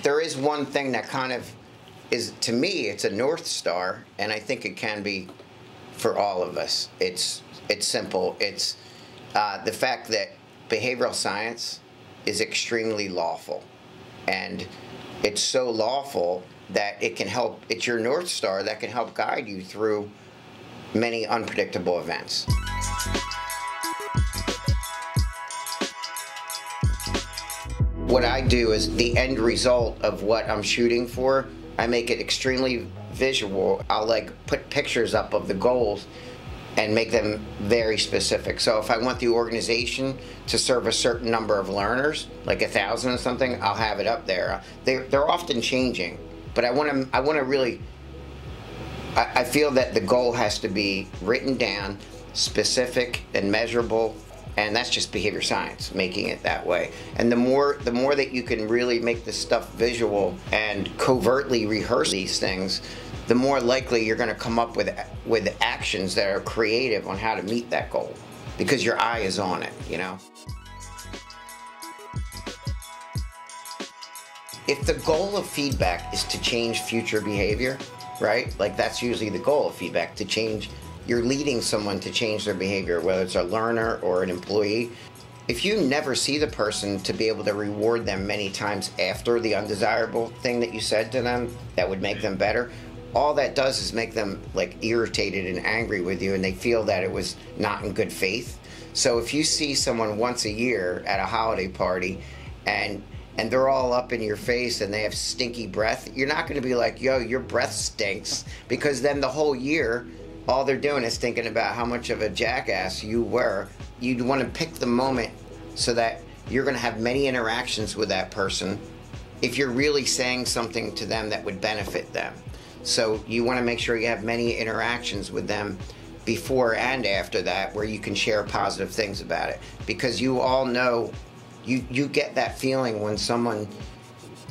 there is one thing that kind of is, to me, it's a North Star, and I think it can be for all of us. It's simple. It's the fact that behavioral science is extremely lawful, and it's so lawful that it can help. It's your North Star that can help guide you through many unpredictable events. What I do is the end result of what I'm shooting for, I make it extremely visual. I'll like put pictures up of the goals and make them very specific. So if I want the organization to serve a certain number of learners, like 1,000 or something, I'll have it up there. They're often changing, but I want to really, I feel that the goal has to be written down, specific and measurable, and that's just behavior science, making it that way. And the more that you can really make this stuff visual and covertly rehearse these things, the more likely you're going to come up with actions that are creative on how to meet that goal, because your eye is on it, you know? If the goal of feedback is to change future behavior, right? Like that's usually the goal of feedback, to change. You're leading someone to change their behavior, whether it's a learner or an employee. If you never see the person to be able to reward them many times after the undesirable thing that you said to them that would make them better, all that does is make them like irritated and angry with you, and they feel that it was not in good faith. So if you see someone once a year at a holiday party and they're all up in your face and they have stinky breath, you're not going to be like, yo, your breath stinks, because then the whole year all they're doing is thinking about how much of a jackass you were. You'd want to pick the moment so that you're going to have many interactions with that person if you're really saying something to them that would benefit them. So you want to make sure you have many interactions with them before and after that where you can share positive things about it. Because you all know, you get that feeling when someone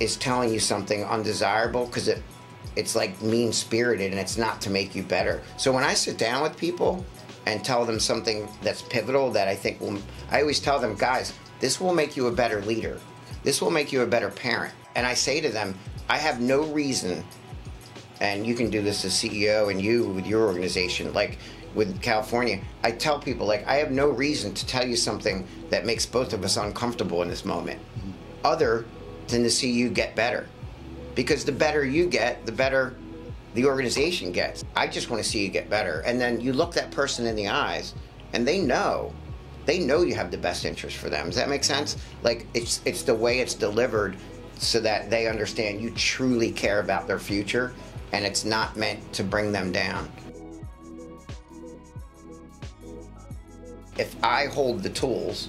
is telling you something undesirable, because it's like mean-spirited and it's not to make you better. So when I sit down with people and tell them something that's pivotal that I think will, I always tell them, guys, this will make you a better leader. This will make you a better parent. And I say to them, I have no reason, and you can do this as CEO and you with your organization, like with California, I tell people, like, I have no reason to tell you something that makes both of us uncomfortable in this moment, other than to see you get better. Because the better you get, the better the organization gets. I just want to see you get better. And then you look that person in the eyes and they know you have the best interest for them. Does that make sense? Like it's the way it's delivered so that they understand you truly care about their future and it's not meant to bring them down. If I hold the tools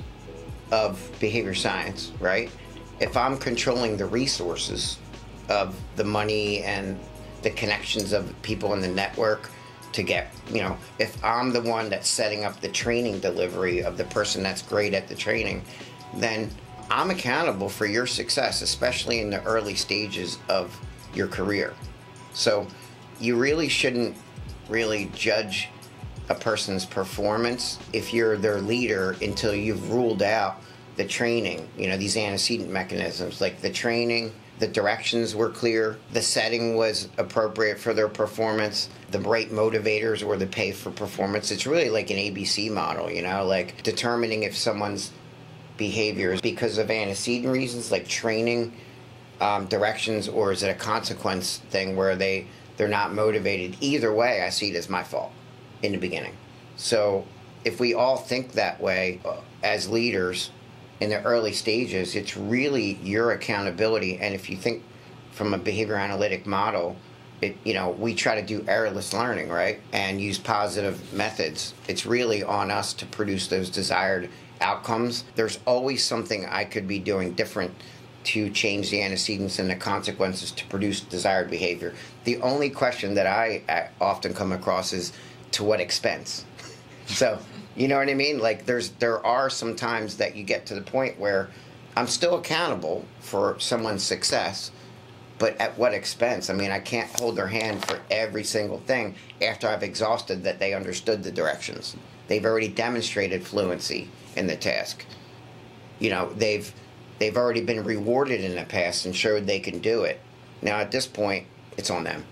of behavior science, right? If I'm controlling the resources of the money and the connections of people in the network to get, you know, if I'm the one that's setting up the training delivery of the person that's great at the training, then I'm accountable for your success, especially in the early stages of your career. So you really shouldn't really judge a person's performance if you're their leader until you've ruled out the training, you know, these antecedent mechanisms, like the training, the directions were clear, the setting was appropriate for their performance, the right motivators were the pay for performance. It's really like an ABC model, you know, like determining if someone's behavior is because of antecedent reasons, like training, directions, or is it a consequence thing where they're not motivated. Either way, I see it as my fault in the beginning. So if we all think that way as leaders, in the early stages, it's really your accountability. And if you think from a behavior analytic model, you know, we try to do errorless learning, right? And use positive methods. It's really on us to produce those desired outcomes. There's always something I could be doing different to change the antecedents and the consequences to produce desired behavior. The only question that I often come across is, to what expense? So, you know what I mean? Like there are some times that you get to the point where I'm still accountable for someone's success, but at what expense? I mean, I can't hold their hand for every single thing after I've exhausted that they understood the directions. They've already demonstrated fluency in the task. You know, they've They've already been rewarded in the past and showed they can do it. Now at this point, it's on them.